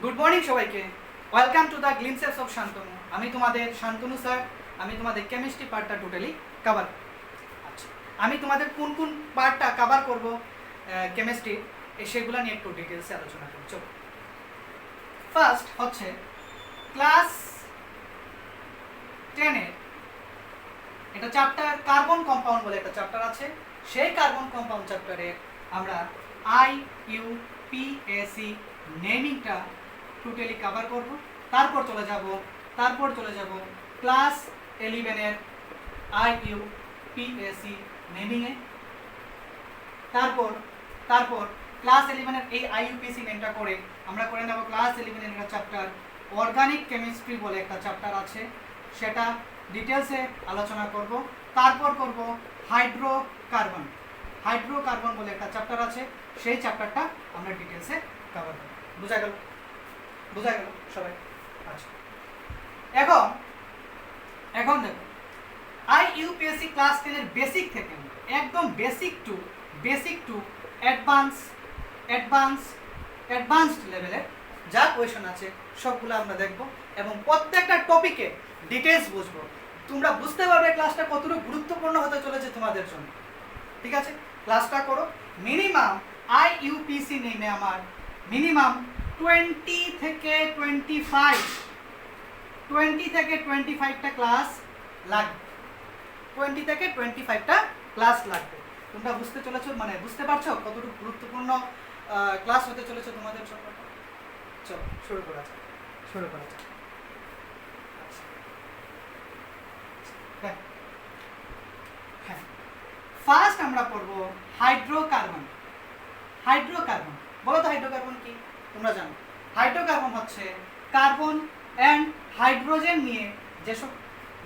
Good morning সবাইকে। Welcome to the glimpses of Shantanu. আমি তোমাদের শান্তনু স্যার। আমি তোমাদের কেমিস্ট্রি পার্টটা টোটালি কভার। আচ্ছা, আমি তোমাদের কোন কোন পার্টটা কভার করব কেমিস্ট্রি সেগুলো নিয়ে একটু ডিটেলসে আলোচনা করছি। ফার্স্ট হচ্ছে ক্লাস 10-এর এটা চ্যাপ্টার কার্বন কম্পাউন্ড বলে একটা চ্যাপ্টার আছে। সেই কার্বন কম্পাউন্ড চ্যাপ্টারে আমরা IUPAC নেমিংটা টোটালি কভার করব। তারপর চলে যাব ক্লাস 11-এর IUPAC নেমিংয়ে। তারপর ক্লাস 11-এর এই IUPAC নেমটা করে আমরা করে নেব ক্লাস 11-এর একটা চ্যাপ্টার অর্গানিক কেমিস্ট্রি বলে একটা চ্যাপ্টার আছে, সেটা ডিটেলসে আলোচনা করব। তারপর করব হাইড্রোকার্বন বলে একটা চ্যাপ্টার আছে, সেই চ্যাপ্টারটা আমরা ডিটেলসে কভার করব। বোঝা গেল সবাই? আচ্ছা, এখন দেখো IUPAC ক্লাস 10-এর বেসিক থেকে একদম বেসিক টু অ্যাডভান্সড লেভেলের যা কোয়েশন আছে সবগুলো আমরা দেখব এবং প্রত্যেকটা টপিকে ডিটেলস বুঝবো। তোমরা বুঝতে পারবে ক্লাসটা কতটুকু গুরুত্বপূর্ণ হতে চলেছে তোমাদের জন্য। ঠিক আছে, ক্লাসটা করো। মিনিমাম IUPAC নেমে আমার মিনিমাম 20 থেকে 25টা ক্লাস লাগবে। 20 থেকে 25টা ক্লাস লাগবে। তোমরা বুঝতে চলেছো, মানে বুঝতে পারছো কতটুকু গুরুত্বপূর্ণ ক্লাস হতে চলেছে তোমাদের জন্য। চলো শুরু করা যাক। হ্যাঁ, ফার্স্ট আমরা পড়বো হাইড্রোকার্বন। বলো তো হাইড্রোকার্বন কি? তোমরা জানো হাইড্রোকার্বন হচ্ছে কার্বন অ্যান্ড হাইড্রোজেন নিয়ে যেসব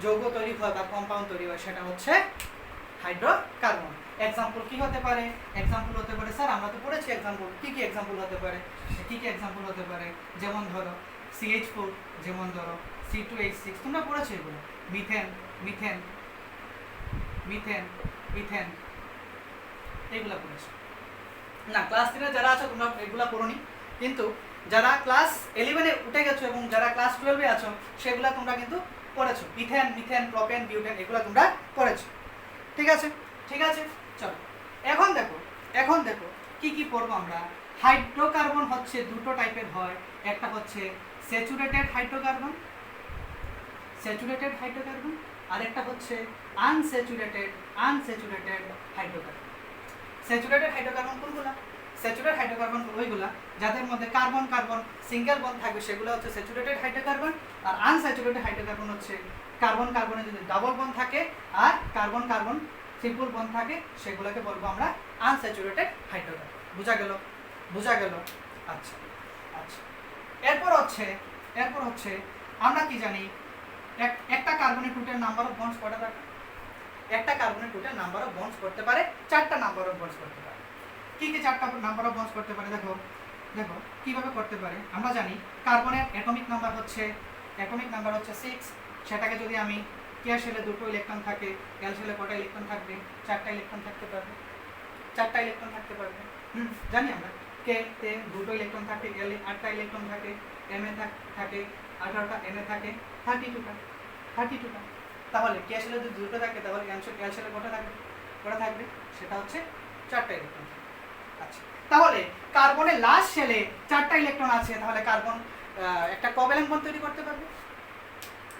যৌগ তৈরি হয় বা কম্পাউন্ড তৈরি হয় সেটা হচ্ছে হাইড্রোকার্বন। এক্সাম্পল কি হতে পারে? স্যার আমরা তো পড়েছি এক্সাম্পল। কি এক্সাম্পল হতে পারে? যেমন ধরো CH4, যেমন ধরো C2H6, তোমরা পড়েছো এগুলো। মিথেন এগুলো পড়েছো না? ক্লাস 10-এ যারা আছো তোমরা এগুলো পড়োনি, কিন্তু যারা ক্লাস 11-এ উঠে গেছো এবং যারা ক্লাস 12-এ আছো সেগুলো তোমরা কিন্তু পড়েছো। মিথেন, প্রোপেন, বিউটেন এগুলো তোমরা পড়েছো। ঠিক আছে, চলো এখন দেখো কি পড়বো আমরা। হাইড্রোকার্বন হচ্ছে দুটো টাইপের হয়। একটা হচ্ছে স্যাচুরেটেড হাইড্রোকার্বন, আর একটা হচ্ছে আনস্যাচুরেটেড হাইড্রোকার্বন। স্যাচুরেটেড হাইড্রোকার্বন কোনগুলা? স্যাচুরেটেড হাইড্রোকার্বন ওইগুলা যাদের মধ্যে কার্বন সিঙ্গেল বন্ড থাকবে, সেগুলো হচ্ছে স্যাচুরেটেড হাইড্রোকার্বন। আর আনস্যাচুরেটেড হাইড্রোকার্বন হচ্ছে কার্বনে যদি ডাবল বন্ড থাকে আর কার্বন ট্রিপল বন্ড থাকে, সেগুলোকে বলবো আমরা আনস্যাচুরেটেড হাইড্রোকার্বন। বোঝা গেল? আচ্ছা, এরপর হচ্ছে আমরা কি জানি একটা কার্বনের টোটাল নাম্বার অফ বন্ডস কয়টা থাকে? একটা কার্বনের টোটাল নাম্বার অফ বন্ডস করতে পারে 4টা নাম্বার অফ বন্ডস করতে পারে। কি 4টা নাম্বার অফ বন্ডস করতে পারে? দেখো কিভাবে করতে পারে। আমরা জানি কার্বনের অ্যাটমিক নাম্বার হচ্ছে 6। সেটাকে যদি আমি কে শেলে দুটো ইলেকট্রন থাকে, এল শেলে কটা ইলেকট্রন থাকবে? 4টা ইলেকট্রন থাকতে পারবে। জানি আমরা কে তে দুটো ইলেকট্রন থাকে, এল 8টা ইলেকট্রন থাকে, এম এ থাকে 18টা, এন এ থাকে 32টা। তাহলে কে শেলে যদি দুটো থাকে তাহলে এল শেলে কটা থাকবে? সেটা হচ্ছে 4টা ইলেকট্রন। আচ্ছা, তাহলে কার্বনের লাস্ট শেলে 4টা ইলেকট্রন আছে, তাহলে কার্বন একটা কোভ্যালেন্ট বন্ড তৈরি করতে পারবে।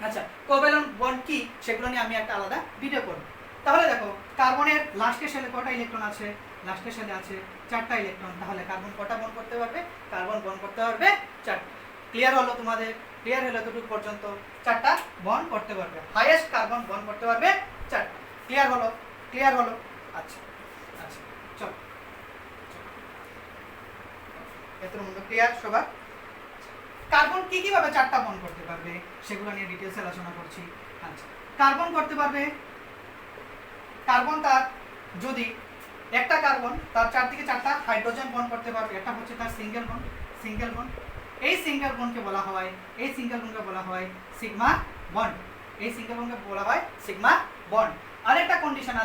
আচ্ছা, কোভ্যালেন্ট বন্ড কি সেগুলো নিয়ে আমি একটা আলাদা ভিডিও করব। তাহলে দেখো কার্বনের লাস্টের শেলে কটা ইলেকট্রন আছে? লাস্টের শেলে আছে 4টা ইলেকট্রন। তাহলে কার্বন কটা বন্ড করতে পারবে? কার্বন বন্ড করতে পারবে 4টা। ক্লিয়ার হলো তোমাদের? ক্লিয়ার হলো এতটুকু পর্যন্ত? 4টা বন্ড করতে পারবে, হাইয়েস্ট কার্বন বন্ড করতে পারবে 4টা। ক্লিয়ার হলো? আচ্ছা, চলো এত মধ্যে ক্লিয়ার সবার? কার্বন কিভাবে 4টা বন্ড করতে পারবে সেগুলো নিয়ে ডিটেইলসে আলোচনা করছি। আচ্ছা, কার্বন করতে পারবে, কার্বন তার যদি একটা কার্বন তার চারদিকে 4টা হাইড্রোজেন বন্ড করতে পারবে, এটা হচ্ছে তার সিঙ্গেল বন্ড। এই সিঙ্গেল বন্ডকে বলা হয় সিগমা বন্ড। আরেকটা কন্ডিশন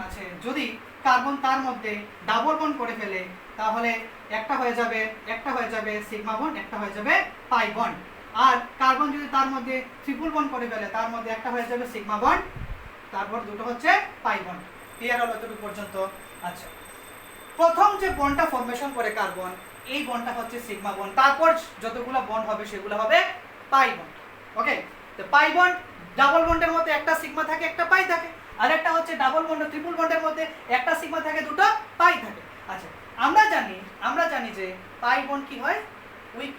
আছে, যদি কার্বন তার মধ্যে ডাবল বন্ড করে ফেলে তাহলে একটা হয়ে যাবে সিগমা বন্ড, একটা হয়ে যাবে পাই বন্ড। আর কার্বন যদি তার মধ্যে ট্রিপল বন্ড করে ফেলে, তার মধ্যে একটা হয়ে যাবে সিগমা বন্ড, তারপর দুটো হচ্ছে পাই বন্ড। ক্লিয়ার হলো এতটুকু পর্যন্ত? আচ্ছা, প্রথম যে বন্ডটা ফর্মেশন করে কার্বন, এই বন্ডটা হচ্ছে সিগমা বন্ড, তারপর যতগুলো বন্ড হবে সেগুলো হবে পাই বন্ড। ওকে, তো পাই বন্ড, ডাবল বন্ডের মধ্যে একটা সিগমা থাকে, একটা পাই থাকে। আর একটা হচ্ছে ডাবল বন্ড ট্রিপল বন্ডের মধ্যে একটা সিগমা থাকে, দুটো পাই থাকে। আচ্ছা, আমরা জানি যে পাই বন্ড কি হয়? উইক।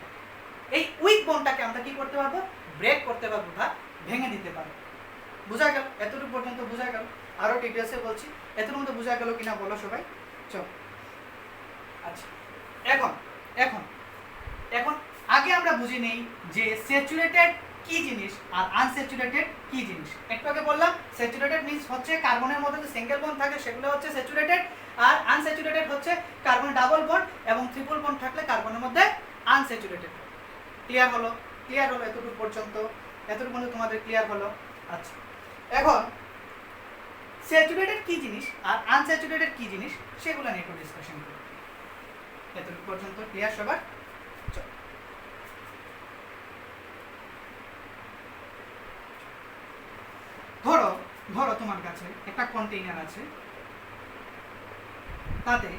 এই উইক বন্ডটাকে আমরা কি করতে পারবো? ব্রেক করতে পারবো বা ভেঙে দিতে পারবো। বোঝা গেল? এতটুকু পর্যন্ত বোঝা গেল? আরো ডিটেলসে বলছি, এতটুকু মধ্যে বোঝা গেল কিনা বলো সবাই? চল। আচ্ছা, এখন আগে আমরা বুঝে নেই যে স্যাচুরেটেড কি জিনিস আর আনস্যাচুরেটেড কি জিনিস। একটু আগে বললাম স্যাচুরেটেড মিন্স হচ্ছে কার্বনের মধ্যে যে সিঙ্গেল বন্ড থাকে সেগুলো হচ্ছে স্যাচুরেটেড, আর আনস্যাচুরেটেড হচ্ছে কার্বন ডাবল বন্ড এবং ট্রিপল বন্ড থাকলে কার্বনের মধ্যে আনস্যাচুরেটেড। ক্লিয়ার হলো এতটুকু পর্যন্ত তোমাদের ক্লিয়ার হলো? আচ্ছা, এখন স্যাচুরেটেড কি জিনিস আর আনস্যাচুরেটেড কি জিনিস সেগুলো নিয়ে একটু ডিসকাশন করি। এতটুকু পর্যন্ত ক্লিয়ার সবার? ধরো তোমার কাছে একটা কন্টেইনার আছে, তাতে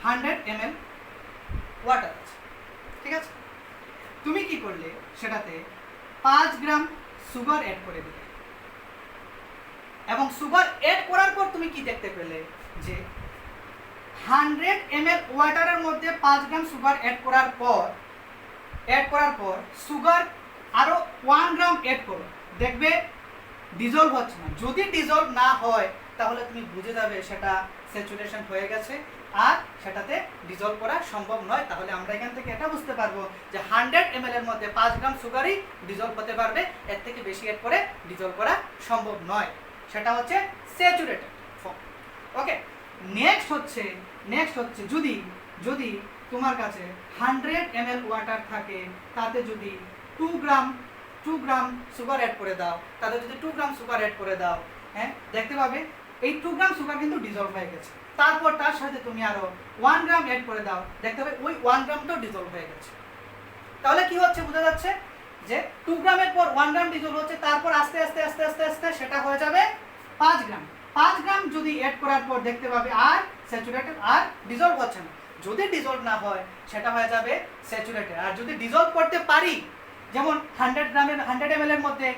100 ml ওয়াটার আছে, ঠিক আছে? তুমি কি করলে সেটাতে 5 গ্রাম সুগার অ্যাড করে দিলে, এবং সুগার অ্যাড করার পর তুমি কি দেখতে পেলে যে 100 ml ওয়াটারের মধ্যে 5 গ্রাম সুগার অ্যাড করার পর সুগার আরো 1 গ্রাম অ্যাড করো, দেখবে ডিজলভ হচ্ছে না। যদি ডিজলভ না হয় তাহলে তুমি বুঝে যাবে সেটা স্যাচুরেশন হয়ে গেছে আর সেটাতে ডিজলভ করা সম্ভব নয়। তাহলে আমরা এখান থেকে এটা বুঝতে পারবো যে 100 ml এর মধ্যে 5 গ্রাম সুগারই ডিজলভ হতে পারবে, এর থেকে বেশি অ্যাড করে ডিজলভ করা সম্ভব নয়। সেটা হচ্ছে স্যাচুরেটেড ফর্ম। ওকে, নেক্সট হচ্ছে যদি তোমার কাছে 100 ml ওয়াটার থাকে, তাতে যদি 2 গ্রাম সুগার অ্যাড করে দাও, হ্যাঁ, দেখতে পাবে এই 2 গ্রাম সুগার কিন্তু ডিজলভ হয়ে গেছে। তারপর তার সাথে তুমি আরো 1 গ্রাম অ্যাড করে দাও, দেখতে পাবে ওই 1 গ্রামটাও ডিজলভ হয়ে গেছে। তাহলে কি হচ্ছে বোঝা যাচ্ছে যে 2 গ্রামের পর 1 গ্রাম ডিজলভ হচ্ছে, তারপর আস্তে আস্তে সেটা হয়ে যাবে 5 গ্রাম। 5 গ্রাম যদি অ্যাড করার পর দেখতে পাবে আর স্যাচুরেটেড, আর ডিজলভ হচ্ছে না। যদি ডিজলভ না হয় সেটা হয়ে যাবে স্যাচুরেটেড। আর যদি ডিজলভ করতে পারি, যেমন 100 ml এর মধ্যে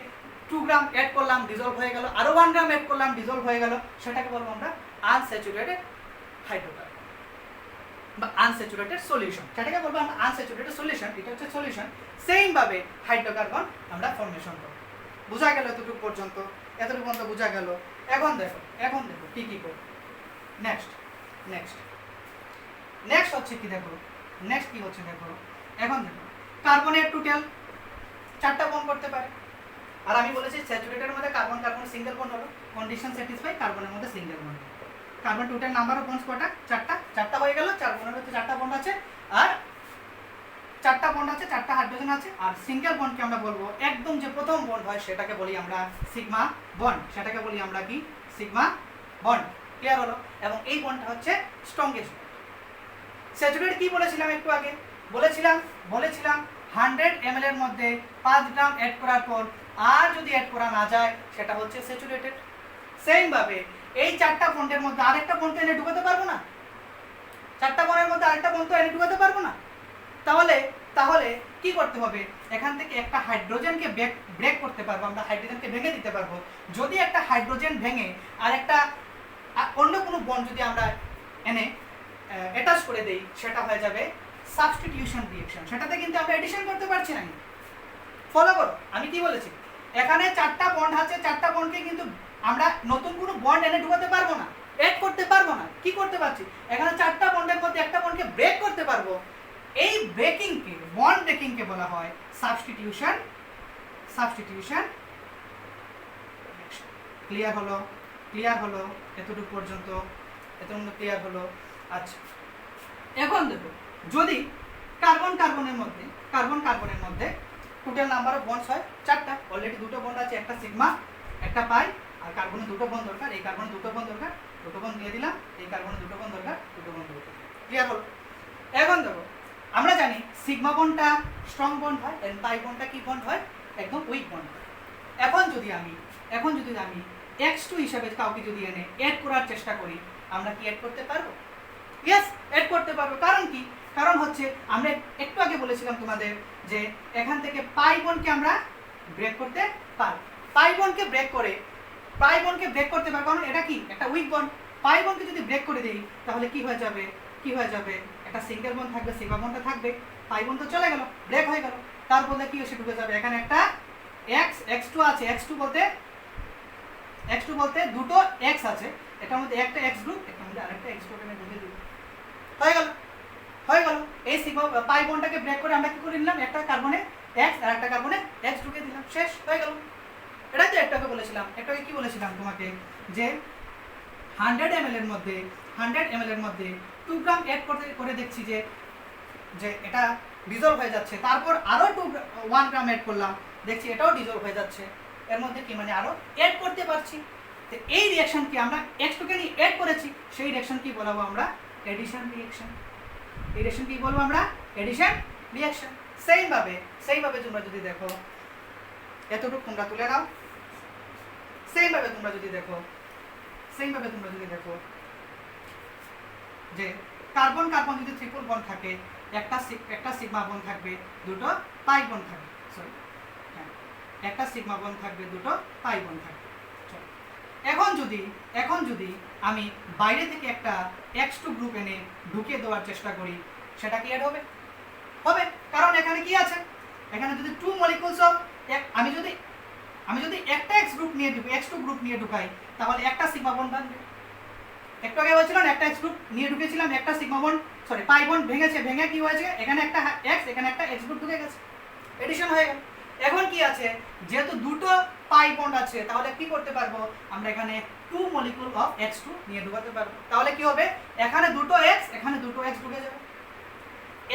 2 গ্রাম অ্যাড করলাম, ডিজলভ হয়ে গেল, আরো 1 গ্রাম অ্যাড করলাম, ডিজলভ হয়ে গেল, সেটাকে বলবো আমরা আনস্যাচুরেটেড হাইড্রোকার্বন বা আনস্যাচুরেটেড সলিউশন। সেটাকে বলবো আমরা আনস্যাচুরেটেড সলিউশন। এটা হচ্ছে সলিউশন। সেম ভাবে হাইড্রোকার্বন আমরা ফর্মেশন করব। বোঝা গেল এতটুকু পর্যন্ত? বোঝা গেল? এখন দেখো কি করব। নেক্সট হচ্ছে কি দেখো, এখন দেখো কার্বনের টোটাল 4টা বন্ড করতে পারে। আর আমি বলেছি স্যাচুরেটেডের মধ্যে কার্বন সিঙ্গেল বন্ড হলো, কন্ডিশন স্যাটিসফাই, কার্বনের মধ্যে single bond. Carbon total number of bonds কটা? 4টা হয়ে গেল। 4 বন্ডের মধ্যে 4টা বন্ড আছে, আর 4টা হাইড্রোজেন আছে। আর সিঙ্গেল বন্ডকে আমরা বলবো একদম যে প্রথম বন্ড হয় সেটাকে বলি আমরা সিগমা বন্ড। সেটাকে বলি আমরা কি? Sigma bond. ক্লিয়ার হলো? এবং এই বন্ডটা হচ্ছে স্ট্রংগেস্ট। স্যাচুরেটেড কি বলেছিলাম একটু আগে? বলেছিলাম 100 ml এর মধ্যে 5 গ্রাম অ্যাড করার পর আর যদি অ্যাড করা না যায় সেটা হচ্ছে স্যাচুরেটেড। সেম ভাবে এই 4টা বন্ডের মধ্যে আরেকটা বন্ড এনে ঢুকাতে পারবো না? 4টা বন্ডের মধ্যে আরেকটা বন্ড এনে ঢুকাতে পারবো না? তাহলে কি করতে হবে? এখান থেকে একটা হাইড্রোজেনকে ব্রেক করতে পারবো, আমরা হাইড্রোজেনকে ভেঙে দিতে পারবো। যদি একটা হাইড্রোজেন ভেঙে আর একটা অন্য কোনো বন্ড যদি আমরা এনে অ্যাটাচ করে দেই, সেটা হয়ে যাবে সাবস্টিটিউশন রিঅ্যাকশন। সেটাতে কিন্তু আমরা এডিশন করতে পারছি না। ফলো করো, আমি কি বলেছি? এখানে 4টা বন্ড আছে, 4টা বন্ডকে কিন্তু আমরা নতুন কোনো বন্ড এনে ঢুকাতে পারবো না, অ্যাড করতে পারবো না। কি করতে পারছি? এখানে 4টা বন্ডের মধ্যে একটা বন্ডকে ব্রেক করতে পারবো। এই বন্ড ব্রেকিংকে বলা হয় সাবস্টিটিউশন। ক্লিয়ার হলো? এতটুকু পর্যন্ত ক্লিয়ার হলো? আচ্ছা, এখন দেখো যদি কার্বনের মধ্যে টোটাল নাম্বার অফ বন্ডস হয় 4টা, অলরেডি 2টো বন্ড আছে, একটা সিগমা একটা পাই, আর কার্বনের 2টো বন্ড দরকার। এই কার্বনের 2টো বন্ড দরকার, 2টো বন্ড দিয়ে দিলাম। এই কার্বনের 2টো বন্ড দরকার, 2টো বন্ড দরকার। ক্লিয়ার হলো? এখন দেখো আমরা জানি সিগমা বন্ডটা স্ট্রং বন্ড হয়, এন্ড পাই বন্ডটা কি বন্ড হয়? একদম উইক বন্ড হয়। এখন যদি আমি x2 হিসাবে কাউকে যদি এনে এড করার চেষ্টা করি, আমরা কি এড করতে পারবো? ইয়েস, এড করতে পারবো। কারণ কি? কারণ হচ্ছে আমরা একটু আগে বলেছিলাম তোমাদের যে এখান থেকে পাই বন্ডকে আমরা ব্রেক করতে পারবো। পাই বন্ডকে ব্রেক করতে পারবো, কারণ এটা কি একটা উইক বন্ড। পাই বন্ডকে যদি ব্রেক করে দেই তাহলে কি হয়ে যাবে? একটা সিঙ্গেল বন্ড থাকবে, সিগমা বন্ডটা থাকবে, পাই বন্ড তো চলে গেল, ব্রেক হয়ে গেল। তারপরে কি এসে ঢুকে যাবে? এখানে একটা x2 আছে। x2 বলতে দুটো x আছে, এটার মধ্যে একটা x গ্রুপ, এটার মধ্যে আরেকটা x গ্রুপ এনে ঢুকে দিই, হয়ে গেল। এই সিগমা পাই বন্ডটাকে ব্রেক করে আমরা কি করে নিলাম? একটা কার্বনে x আর একটা কার্বনে x ঢুকে দিলাম, শেষ হয়ে গেল। এটাই তো একটু আগে কি বলেছিলাম তোমাকে যে 100 ml এর মধ্যে 2 গ্রাম এড করে দেখছি যে এটা ডিজলভ হয়ে যাচ্ছে। তারপর আরো 1 গ্রাম এড করলাম, দেখছি এটাও ডিজলভ হয়ে যাচ্ছে। এর মধ্যে কি মানে আরো এড করতে পারছি। তো এই রিঅ্যাকশন কি আমরা x2 কে নিয়ে এড করেছি, সেই রিঅ্যাকশন কি বলবো আমরা? Addition reaction. এই রিঅ্যাকশন কি বলবো আমরা? Addition reaction. সেইম ভাবে তোমরা যদি দেখো, এতটুকু তোমরা তুলে নাও। সেইম ভাবে তোমরা যদি দেখো যে কার্বন যদি ট্রিপল বন্ড থাকে, একটা সিগমা বন্ড থাকবে, দুটো পাই বন্ড থাকবে, একটা সিগমা বন্ড থাকবে, দুটো পাই বন্ড থাকবে। এখন যদি আমি বাইরে থেকে একটা x2 গ্রুপ এনে ঢুকিয়ে দেওয়ার চেষ্টা করি, সেটা কি এড হবে? কারণ এখানে কি আছে? এখানে যদি 2 মলিকুলস অফ আমি যদি একটা x2 গ্রুপ নিয়ে ঢুকাই, তাহলে একটা সিগমা বন্ড বানবে। একটু আগে বলছিলাম একটা x গ্রুপ নিয়ে ঢুকেছিলাম, একটা সিগমা বন্ড পাই বন্ড ভেঙে কি হয়েছে? এখানে একটা x, এখানে একটা x গ্রুপ ঢুকে গেছে, এডিশন হয়ে গেল। এখন কি আছে? যেহেতু দুটো পাই বন্ড আছে, তাহলে কি করতে পারবো? আমরা এখানে 2 মলিকুল অফ x2 নিয়ে ঢুকাতে পারবো। তাহলে কি হবে? এখানে দুটো x, এখানে দুটো x ঢুকে যাবে।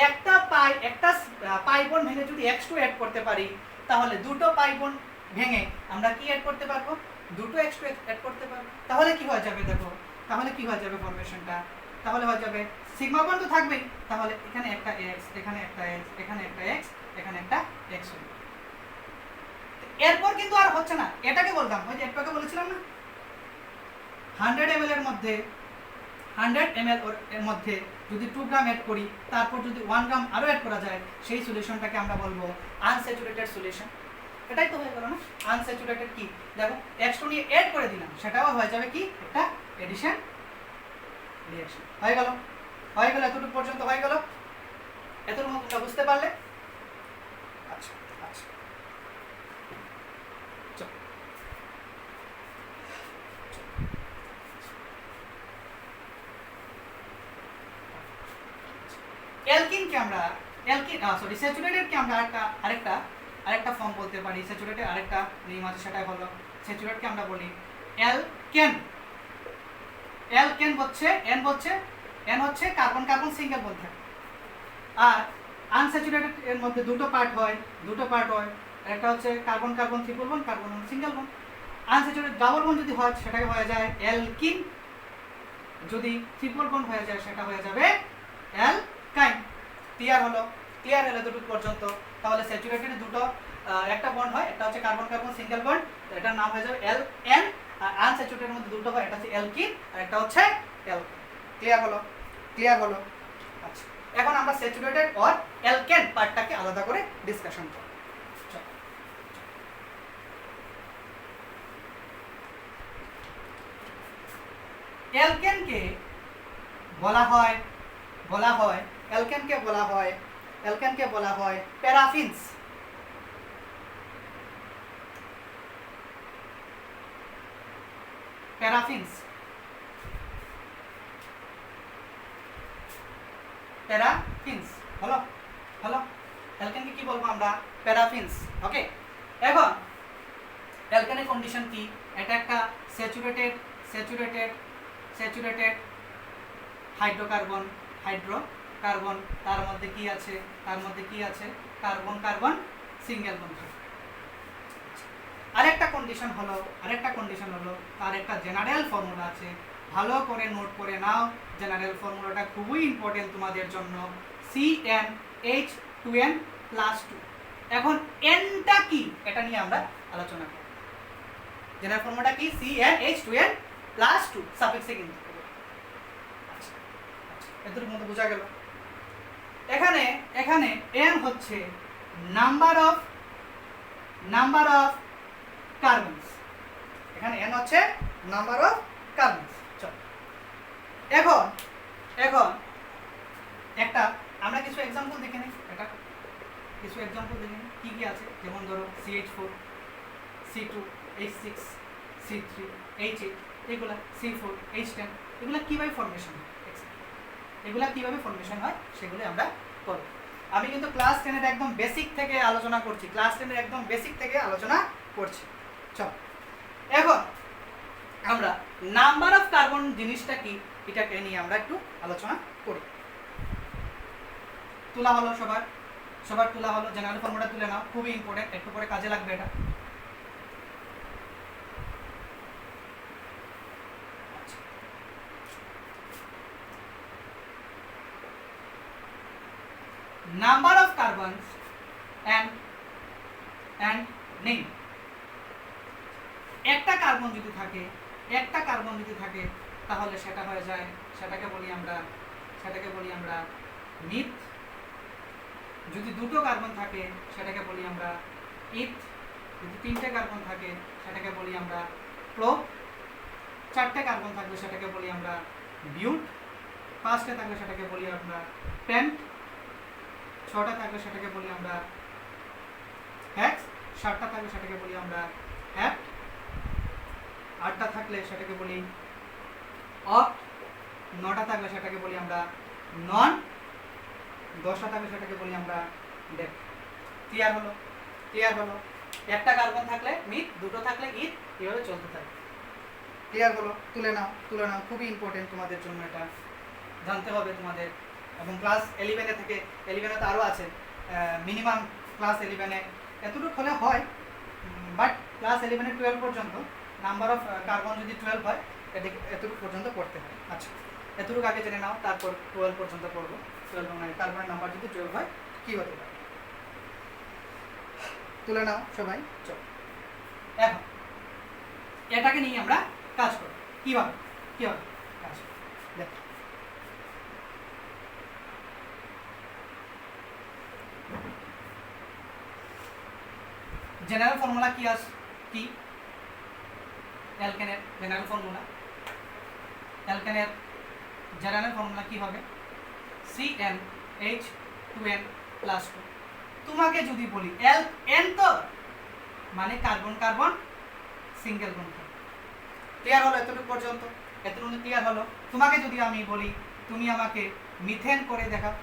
একটা পাই বন্ড ভেঙে যদি x2 অ্যাড করতে পারি, তাহলে দুটো পাই বন্ড ভেঙে আমরা কি অ্যাড করতে পারবো? দুটো x2 অ্যাড করতে পারবো। তাহলে কি হয়ে যাবে? দেখো তাহলে কি হয়ে যাবে ফরমেশনটা? তাহলে হয়ে যাবে সিগমা বন্ড তো থাকবেই, তাহলে এখানে একটা x, এখানে একটা x, এখানে একটা x, এখানে একটা x হবে। এরপর কিন্তু আর হচ্ছে না, এটাকে বলতাম, ওই যে একটাকে বলেছিলাম না, 100 ml এর মধ্যে যদি 2 গ্রাম অ্যাড করি, তারপর যদি 1 গ্রাম আরো অ্যাড করা যায়, সেই সলিউশনটাকে আমরা বলবো আনস্যাচুরেটেড সলিউশন। এটাই তো হয়ে গেল না? আনস্যাচুরেটেড কি? দেখো x2 নিয়ে অ্যাড করে দিলাম, সেটাও হয়ে যাবে কি? একটা এডিশন রিঅ্যাকশন। হয়ে গেল। এতটুকু পর্যন্ত হয়ে গেল। এতটুকু তোমরা বুঝতে পারলে? আচ্ছা স্যাচুরেটেডকে আমরা আরেকটা ফর্ম বলতে পারি। স্যাচুরেটেড আরেকটা নেম আছে, সেটাই হলো স্যাচুরেটকে আমরা বলি অ্যালকেন হচ্ছে n হচ্ছে কার্বন সিঙ্গেল বন্ড থাকে। আর আনস্যাচুরেটেড এর মধ্যে দুটো পার্ট হয়, একটা হচ্ছে carbon triple bond, carbon single bond. Unsaturated double bond যদি হয়, সেটাকে হয়ে যায় অ্যালকিন। যদি ট্রিপল বন্ড হয়ে যায়, সেটা হয়ে যাবে অ্যালকাইন। ক্লিয়ার হলো দুটো পর্যন্ত। তাহলে স্যাচুরেটেড দুটো একটা বন্ড হয়, একটা হচ্ছে কার্বন সিঙ্গেল বন্ড, এটার নাম হয়ে যাবে এলএন। আর আনস্যাচুরেটেড মধ্যে দুটো হয়, একটা হচ্ছে অ্যালকিন আর একটা হচ্ছে অ্যালকেন। ক্লিয়ার হলো? আচ্ছা, এখন আমরা স্যাচুরেটেড আর অ্যালকেন পার্টটাকে আলাদা করে ডিসকাশন করব। অ্যালকেনকে বলা হয় প্যারাফিনস। হলো অ্যালকেনকে কি বলবো আমরা? প্যারাফিনস। ওকে, এখন অ্যালকেনের কন্ডিশন কি? এটা একটা স্যাচুরেটেড হাইড্রোকার্বন, তার মধ্যে কি আছে? Carbon single bond. আরেকটা কন্ডিশন হলো তার একটা জেনারেল ফর্মুলা আছে, ভালো করে নোট করে নাও, জেনারেল ফর্মুলাটা খুবই ইম্পর্টেন্ট তোমাদের জন্য। CnH2n+2। এখন এনটা কি এটা নিয়ে আমরা আলোচনা করব। জেনারেল ফর্মুলাটা কি? CnH2n+2 সাফিক্সে কিন্তু। আচ্ছা এতটুকু মতো বোঝা গেল। এখানে n হচ্ছে নাম্বার অফ কার্বনস। এখানে n হচ্ছে নাম্বার অফ কার্বনস। চলো এখন একটা আমরা কিছু एग्जांपल দেখে নিই। এটা কিছু एग्जांपल দেখে নিই কি কি আছে। যেমন ধরো CH4, C2, H6, C3, H8, এগুলা C4, H10, এগুলা কিভাবে ফর্মেশন হয়, সেগুলো আমরা করব। আমি কিন্তু ক্লাস 10 এর একদম বেসিক থেকে আলোচনা করছি। চল এখন আমরা নাম্বার অফ কার্বন জিনিসটা কি এটাকে নিয়ে আমরা একটু আলোচনা করি। তোলা হলো সবার তোলা হলো। জেনারেল ফর্মুলা তুলে নাও, খুবই ইম্পর্টেন্ট, একটু পরে কাজে লাগবে এটা। Number of carbons and name. একটা কার্বন যদি থাকে তাহলে সেটাকে বলি আমরা মিথ। যদি দুটো কার্বন থাকে সেটাকে বলি আমরা ইথ। যদি তিনটে কার্বন থাকে সেটাকে বলি আমরা প্রোপ। চারটে কার্বন থাকবে সেটাকে বলি আমরা বিউট। পাঁচটা থাকলে সেটাকে বলি আমরা পেন্ট। ছটা থাকলে সেটাকে বলি আমরা হেক্স। সাতটা থাকলে সেটাকে বলি আমরা হেপ্ট। আটটা থাকলে সেটাকে বলি অক্ট। নটা থাকলে সেটাকে বলি আমরা নন। 10টা থাকলে সেটাকে বলি আমরা ডেপ। ক্লিয়ার হলো। একটা কার্বন থাকলে মিথ, দুটো থাকলে ইথ, এভাবে চলতে থাকে। ক্লিয়ার হলো? তুলে নাও, খুবই ইম্পর্টেন্ট তোমাদের জন্য, এটা জানতে হবে তোমাদের। এবং ক্লাস 11 থেকে 11 তো আরও আছে, মিনিমাম ক্লাস 11 এতটুকু হলে হয়, বাট ক্লাস 11 12 পর্যন্ত নাম্বার অফ কার্বন যদি 12 হয় এতটুকু পর্যন্ত পড়তে হয়। আচ্ছা এতটুকু আগে জেনে নাও, তারপর 12 পর্যন্ত পড়বো। 12 মানে কার্বনের নাম্বার যদি 12 হয় কী হতে পারে, তুলে নাও সবাই। চল এখন এটাকে নিয়ে আমরা কাজ করব। কীভাবে কাজ করব দেখ। জেনারেল ফর্মুলা কি অ্যালকেনের জেনারেল ফর্মুলা কি হবে? CnH2n+2। তোমাকে যদি বলি n তো মানে কার্বন সিঙ্গেল বন্ড। ক্লিয়ার হলো? এতটুকু পর্যন্ত ক্লিয়ার হলো? তোমাকে যদি আমি বলি তুমি আমাকে মিথেন করে দেখাও,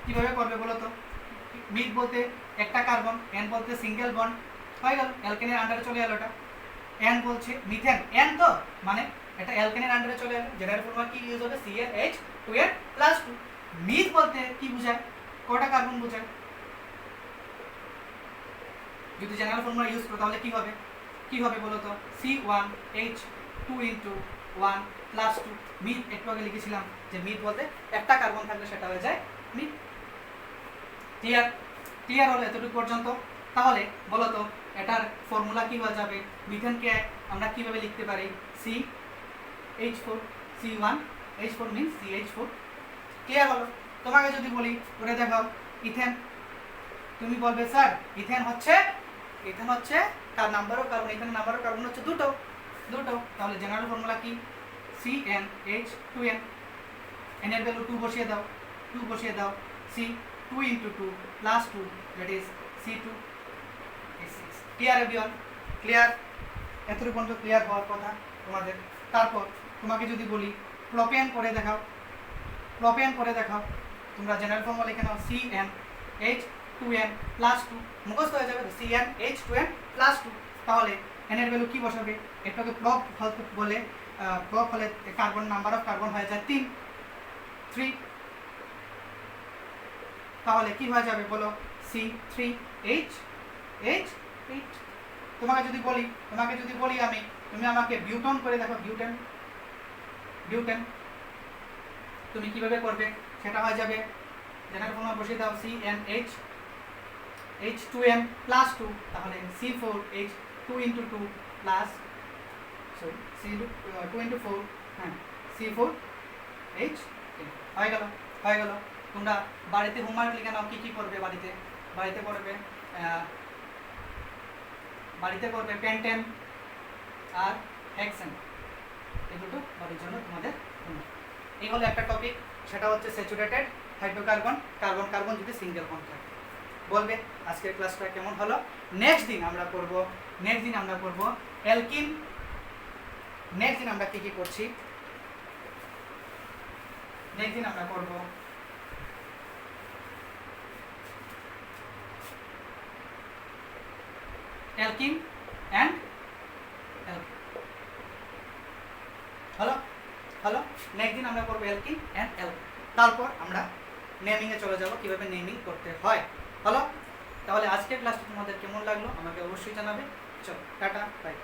কিভাবে করবে বলো তো? মিথ বলতে একটা কার্বন, n বলতে সিঙ্গেল বন্ড, হয়ে গেল, অ্যালকেনের আন্ডারে চলে এলো। এটা n বলছে মিথেন, n তো মানে এটা অ্যালকেনের আন্ডারে চলে এলো। জেনারেল ফর্মুলা কি ইউজ হবে? CnH2n+2। মিথ বলতে কি বোঝায়? কয়টা কার্বন বোঝায়? যদি জেনারেল ফর্মুলা ইউজ করো তাহলে কি হবে বলো তো? C1H2 × 1+2 myth. একটু আগে লিখেছিলাম যে মিথ বলতে একটা কার্বন থাকলে সেটা হয়ে যায় মিথ। ক্লিয়ার হলো এতটুকু পর্যন্ত? তাহলে বলো তো এটার ফর্মুলা কি হয়ে যাবে? মিথেনকে আমরা কিভাবে লিখতে পারি? CH4 C1 H4 means CH4। Clear হলো? তোমাকে যদি বলি করে দেখাও ইথেন, তুমি বলবে স্যার ইথেন হচ্ছে কার নাম্বার অফ কার্বন? ইথেনের নাম্বার অফ কার্বন হচ্ছে দুটো। তাহলে জেনারেল ফর্মুলা কি? CnH2n, n এর ভ্যালু 2 বসিয়ে দাও। C2 × 2+2 that is C2H6। Clear everyone? Clear? এতটুকু পর্যন্ত ক্লিয়ার হওয়ার কথা তোমাদের। তারপর তোমাকে যদি বলি প্রোপেন করে দেখাও, তোমরা জেনারেল ফর্মুলা লিখে নাও CnH2n+2। মুখস্থ হয়ে যাবে তো, CnH2n+2। তাহলে n এর ভ্যালু কি বসাবে? এটাকে প্রপ বলে। প্রপ হলে কার্বন নাম্বার অফ কার্বন হয়ে যায় 3। তাহলে কি হয়ে যাবে বলো? C3H8। তোমাকে যদি বলি আমি তুমি আমাকে বিউটন করে দেখো, বিউটেন, বিউটেন তুমি কিভাবে করবে সেটা হয়ে যাবে, জেনারেল ফর্মুলা বসিয়ে দাও CnH H2m প্লাস 2, তাহলে C4H 2 × 2 প্লাস সরি C2 × 4, হ্যাঁ C4H হয়ে গেল, হয়ে গেল। তোমরা বাড়িতে হোমওয়ার্ক লিখে নাও, কী কী করবে বাড়িতে। বাড়িতে করবে পেন্টেন আর হেক্সেন, এই দুটো বাড়ির জন্য তোমাদের হোমওয়ার্ক। এই হলো একটা টপিক, সেটা হচ্ছে স্যাচুরেটেড হাইড্রোকার্বন, কার্বন কার্বন যদি সিঙ্গেল বন্ড থাকে। বলবে আজকের ক্লাসটা কেমন হলো। নেক্সট দিন আমরা করব অ্যালকিন। নেক্সট দিন আমরা কী কী করছি, নেক্সট দিন আমরা করব অ্যালকিন অ্যান্ড হলো হলো নেক্সট দিন আমরা করবো অ্যালকিন অ্যান্ড অ্যালকিন। তারপর আমরা নেমিংয়ে চলে যাব, কীভাবে নেমিং করতে হয়। হলো, তাহলে আজকের ক্লাসটা তোমাদের কেমন লাগলো আমাকে অবশ্যই জানাবে। চলো টাটা, বাই।